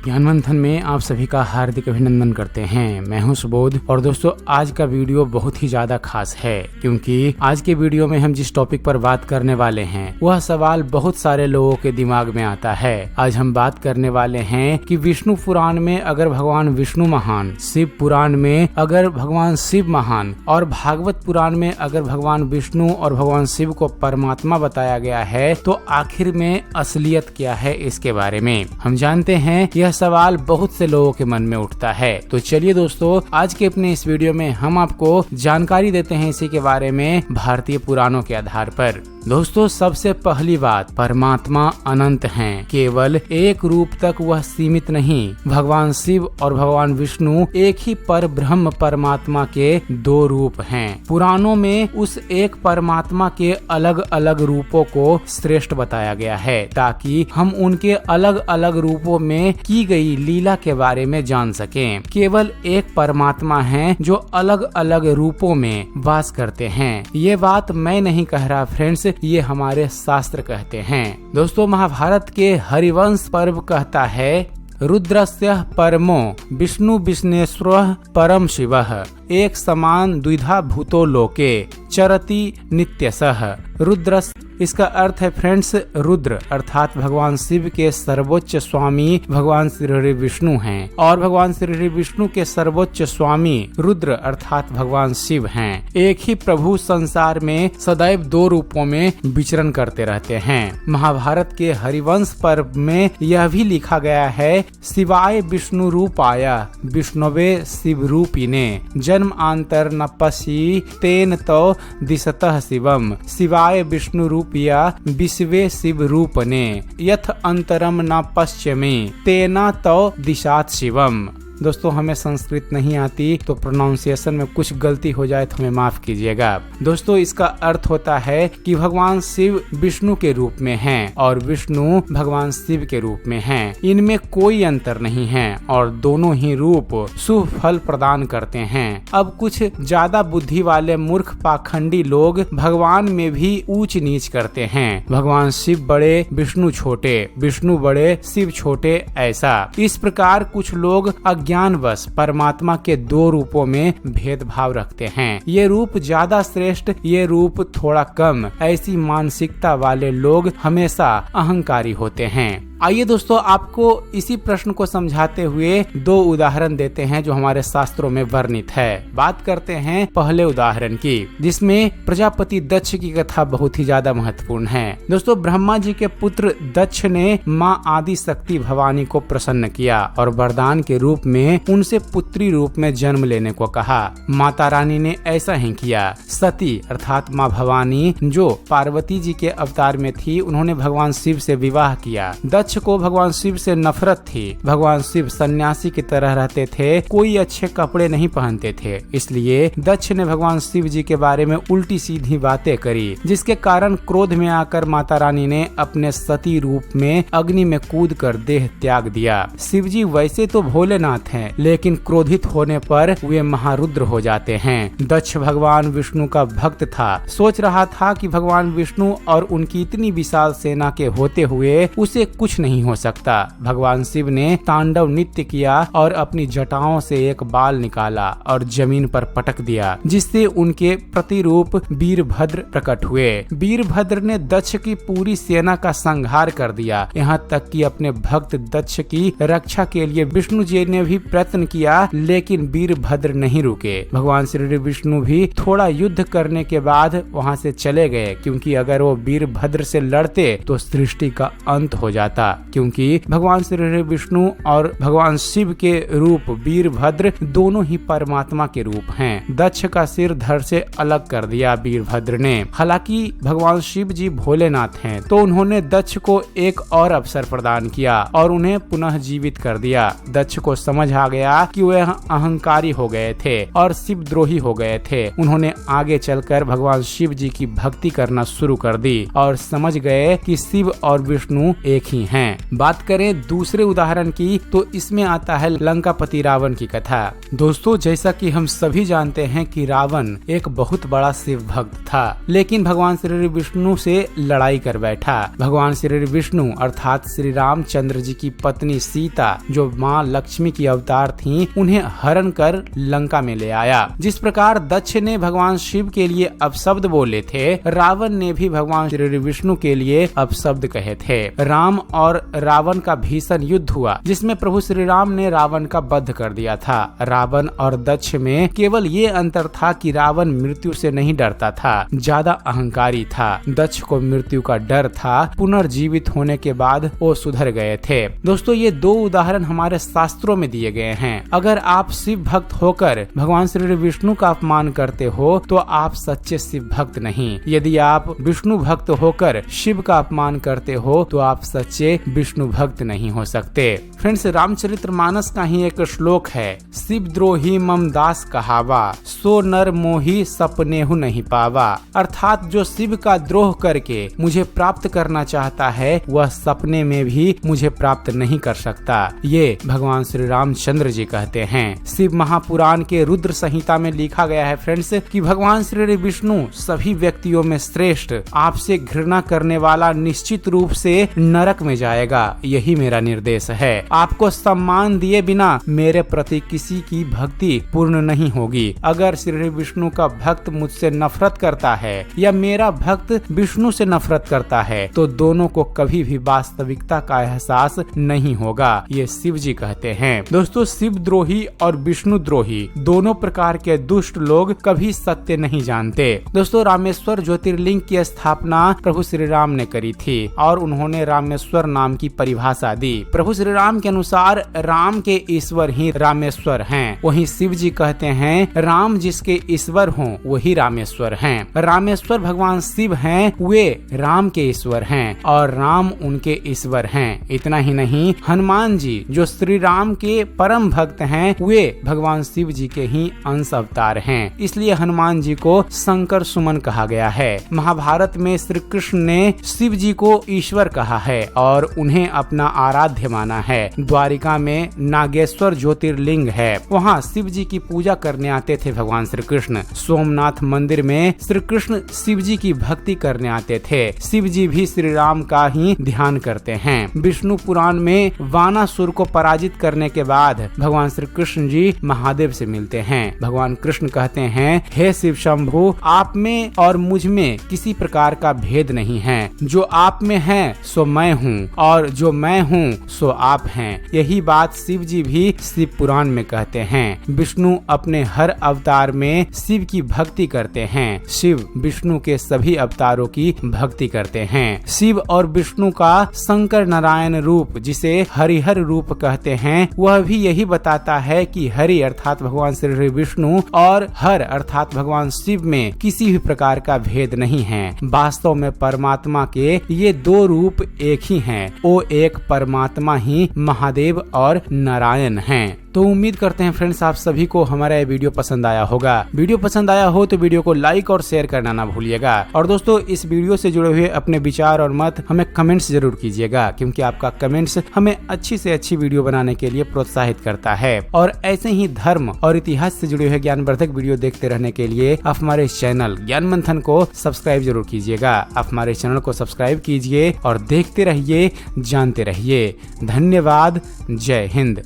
ज्ञान मंथन में आप सभी का हार्दिक अभिनंदन करते हैं। मैं हूं सुबोध और दोस्तों आज का वीडियो बहुत ही ज्यादा खास है क्योंकि आज के वीडियो में हम जिस टॉपिक पर बात करने वाले हैं वह सवाल बहुत सारे लोगों के दिमाग में आता है। आज हम बात करने वाले हैं कि विष्णु पुराण में अगर भगवान विष्णु महान, शिव पुराण में अगर भगवान शिव महान और भागवत पुराण में अगर भगवान विष्णु और भगवान शिव को परमात्मा बताया गया है तो आखिर में असलियत क्या है, इसके बारे में हम जानते हैं। यह सवाल बहुत से लोगों के मन में उठता है। तो चलिए दोस्तों, आज के अपने इस वीडियो में हम आपको जानकारी देते हैं इसी के बारे में भारतीय पुराणों के आधार पर। दोस्तों सबसे पहली बात, परमात्मा अनंत हैं, केवल एक रूप तक वह सीमित नहीं। भगवान शिव और भगवान विष्णु एक ही पर ब्रह्म परमात्मा के दो रूप हैं। पुराणों में उस एक परमात्मा के अलग अलग रूपों को श्रेष्ठ बताया गया है ताकि हम उनके अलग अलग रूपों में की गई लीला के बारे में जान सकें। केवल एक परमात्मा है जो अलग अलग रूपों में वास करते हैं। ये बात मैं नहीं कह रहा फ्रेंड्स, ये हमारे शास्त्र कहते हैं। दोस्तों महाभारत के हरिवंश पर्व कहता है, रुद्रस्य परमो विष्णु विष्णेश्वर परम शिवः एक समान द्विधा भूतो लोके चरति नित्यसः। रुद्र, इसका अर्थ है फ्रेंड्स रुद्र अर्थात भगवान शिव के सर्वोच्च स्वामी भगवान श्री विष्णु हैं और भगवान श्री विष्णु के सर्वोच्च स्वामी रुद्र अर्थात भगवान शिव हैं। एक ही प्रभु संसार में सदैव दो रूपों में विचरण करते रहते हैं। महाभारत के हरिवंश पर्व में यह भी लिखा गया है, शिवाय विष्णु रूपाय विष्णुवे शिव रूपिणे जन्म आंतर न पश्यि तेन तो दिशतः शिवम शिवाय विष्णु रूपिया विश्वे शिव रूपने यथ अंतरम न पश्चिमे तेना तो दिशात शिवम। दोस्तों हमें संस्कृत नहीं आती तो प्रोनाउंसिएशन में कुछ गलती हो जाए तो हमें माफ कीजिएगा। दोस्तों इसका अर्थ होता है कि भगवान शिव विष्णु के रूप में हैं और विष्णु भगवान शिव के रूप में हैं। इनमें कोई अंतर नहीं है और दोनों ही रूप शुभ फल प्रदान करते हैं। अब कुछ ज्यादा बुद्धि वाले मूर्ख पाखंडी लोग भगवान में भी ऊंच नीच करते हैं। भगवान शिव बड़े विष्णु छोटे, विष्णु बड़े शिव छोटे, ऐसा। इस प्रकार कुछ लोग ज्ञानवश परमात्मा के दो रूपों में भेदभाव रखते हैं। ये रूप ज्यादा श्रेष्ठ, ये रूप थोड़ा कम, ऐसी मानसिकता वाले लोग हमेशा अहंकारी होते हैं। आइए दोस्तों आपको इसी प्रश्न को समझाते हुए दो उदाहरण देते हैं जो हमारे शास्त्रों में वर्णित है। बात करते हैं पहले उदाहरण की जिसमें प्रजापति दक्ष की कथा बहुत ही ज्यादा महत्वपूर्ण है। दोस्तों ब्रह्मा जी के पुत्र दक्ष ने माँ आदि शक्ति भवानी को प्रसन्न किया और वरदान के रूप में उनसे पुत्री रूप में जन्म लेने को कहा। माता रानी ने ऐसा ही किया। सती अर्थात माँ भवानी जो पार्वती जी के अवतार में थी, उन्होंने भगवान शिव से विवाह किया। दक्ष को भगवान शिव से नफरत थी। भगवान शिव सन्यासी की तरह रहते थे, कोई अच्छे कपड़े नहीं पहनते थे, इसलिए दक्ष ने भगवान शिव जी के बारे में उल्टी सीधी बातें करी, जिसके कारण क्रोध में आकर माता रानी ने अपने सती रूप में अग्नि में कूद कर देह त्याग दिया। शिव जी वैसे तो भोलेनाथ हैं, लेकिन क्रोधित होने पर वे महारुद्र हो जाते हैं। दक्ष भगवान विष्णु का भक्त था, सोच रहा था कि भगवान विष्णु और उनकी इतनी विशाल सेना के होते हुए उसे कुछ नहीं हो सकता। भगवान शिव ने तांडव नृत्य किया और अपनी जटाओं से एक बाल निकाला और जमीन पर पटक दिया, जिससे उनके प्रतिरूप वीरभद्र प्रकट हुए। वीरभद्र ने दक्ष की पूरी सेना का संहार कर दिया। यहाँ तक कि अपने भक्त दक्ष की रक्षा के लिए विष्णु जी ने भी प्रयत्न किया, लेकिन वीरभद्र नहीं रुके। भगवान श्री विष्णु भी थोड़ा युद्ध करने के बाद वहाँ से चले गए, क्योंकि अगर वो वीरभद्र से लड़ते तो सृष्टि का अंत हो जाता, क्योंकि भगवान श्री विष्णु और भगवान शिव के रूप वीरभद्र दोनों ही परमात्मा के रूप हैं। दक्ष का सिर धड़ से अलग कर दिया वीरभद्र ने। हालांकि भगवान शिव जी भोलेनाथ हैं, तो उन्होंने दक्ष को एक और अवसर प्रदान किया और उन्हें पुनः जीवित कर दिया। दक्ष को समझ आ गया कि वे अहंकारी हो गए थे और शिव द्रोही हो गए थे। उन्होंने आगे चलकर भगवान शिव जी की भक्ति करना शुरू कर दी और समझ गए कि शिव और विष्णु एक ही हैं। हैं। बात करें दूसरे उदाहरण की तो इसमें आता है लंकापति रावण की कथा। दोस्तों, जैसा कि हम सभी जानते हैं कि रावण एक बहुत बड़ा शिव भक्त था, लेकिन भगवान श्री विष्णु से लड़ाई कर बैठा। भगवान श्री विष्णु अर्थात श्री रामचंद्र जी की पत्नी सीता, जो माँ लक्ष्मी की अवतार थीं, उन्हें हरण कर लंका में ले आया। जिस प्रकार दक्ष ने भगवान शिव के लिए अपशब्द बोले थे, रावण ने भी भगवान श्री विष्णु के लिए अपशब्द कहे थे। राम और रावण का भीषण युद्ध हुआ, जिसमें प्रभु श्री राम ने रावण का वध कर दिया था। रावण और दक्ष में केवल ये अंतर था कि रावण मृत्यु से नहीं डरता था, ज्यादा अहंकारी था। दक्ष को मृत्यु का डर था, पुनर्जीवित होने के बाद वो सुधर गए थे। दोस्तों, ये दो उदाहरण हमारे शास्त्रों में दिए गए हैं। अगर आप शिव भक्त होकर भगवान श्री विष्णु का अपमान करते हो तो आप सच्चे शिव भक्त नहीं। यदि आप विष्णु भक्त होकर शिव का अपमान करते हो तो आप सच्चे विष्णु भक्त नहीं हो सकते। फ्रेंड्स, रामचरितमानस का ही एक श्लोक है, शिव द्रोही मम दास कहावा, सो नर मोही सपनेहु नहीं पावा। अर्थात जो शिव का द्रोह करके मुझे प्राप्त करना चाहता है, वह सपने में भी मुझे प्राप्त नहीं कर सकता। ये भगवान श्री रामचंद्र जी कहते हैं। शिव महापुराण के रुद्र संहिता में लिखा गया है फ्रेंड्स कि भगवान श्री विष्णु सभी व्यक्तियों में श्रेष्ठ, आपसे घृणा करने वाला निश्चित रूप से नरक में जाएगा। यही मेरा निर्देश है। आपको सम्मान दिए बिना मेरे प्रति किसी की भक्ति पूर्ण नहीं होगी। अगर श्री विष्णु का भक्त मुझसे नफरत करता है या मेरा भक्त विष्णु से नफरत करता है तो दोनों को कभी भी वास्तविकता का एहसास नहीं होगा। ये शिव जी कहते हैं। दोस्तों, शिव द्रोही और विष्णु द्रोही दोनों प्रकार के दुष्ट लोग कभी सत्य नहीं जानते। दोस्तों, रामेश्वर ज्योतिर्लिंग की स्थापना प्रभु श्री राम ने करी थी और उन्होंने रामेश्वर नाम की परिभाषा दी। प्रभु श्री राम के अनुसार राम के ईश्वर ही रामेश्वर हैं। वहीं शिव जी कहते हैं राम जिसके ईश्वर हों वही रामेश्वर हैं। रामेश्वर भगवान शिव हैं, वे राम के ईश्वर हैं और राम उनके ईश्वर हैं। इतना ही नहीं, हनुमान जी जो श्री राम के परम भक्त हैं, वे भगवान शिव जी के ही अंश अवतार हैं। इसलिए हनुमान जी को शंकर सुमन कहा गया है। महाभारत में श्री कृष्ण ने शिव जी को ईश्वर कहा है और उन्हें अपना आराध्य माना है। द्वारिका में नागेश्वर ज्योतिर्लिंग है, वहाँ शिव जी की पूजा करने आते थे भगवान श्री कृष्ण। सोमनाथ मंदिर में श्री कृष्ण शिव जी की भक्ति करने आते थे। शिव जी भी श्री राम का ही ध्यान करते हैं। विष्णु पुराण में वानासुर को पराजित करने के बाद भगवान श्री कृष्ण जी महादेव से मिलते हैं। भगवान कृष्ण कहते हैं, हे शिव शंभु, आप में और मुझ में किसी प्रकार का भेद नहीं है। जो आप में है सो मैं हूँ और जो मैं हूँ सो आप हैं। यही बात शिव जी भी शिव पुराण में कहते हैं। विष्णु अपने हर अवतार में शिव की भक्ति करते हैं। शिव विष्णु के सभी अवतारों की भक्ति करते हैं। शिव और विष्णु का शंकर नारायण रूप, जिसे हरिहर रूप कहते हैं, वह भी यही बताता है कि हरि अर्थात भगवान श्री विष्णु और हर अर्थात भगवान शिव में किसी भी प्रकार का भेद नहीं है। वास्तव में परमात्मा के ये दो रूप एक ही हैं। वो एक परमात्मा ही महादेव और नारायण हैं। तो उम्मीद करते हैं फ्रेंड्स आप सभी को हमारा ये वीडियो पसंद आया होगा। वीडियो पसंद आया हो तो वीडियो को लाइक और शेयर करना ना भूलिएगा। और दोस्तों, इस वीडियो से जुड़े हुए अपने विचार और मत हमें कमेंट्स जरूर कीजिएगा, क्योंकि आपका कमेंट्स हमें अच्छी से अच्छी वीडियो बनाने के लिए प्रोत्साहित करता है। और ऐसे ही धर्म और इतिहास से जुड़े हुए ज्ञानवर्धक वीडियो देखते रहने के लिए आप हमारे इस चैनल ज्ञान मंथन को सब्सक्राइब जरूर कीजिएगा। आप हमारे चैनल को सब्सक्राइब कीजिए और देखते रहिए, जानते रहिए। धन्यवाद। जय हिंद।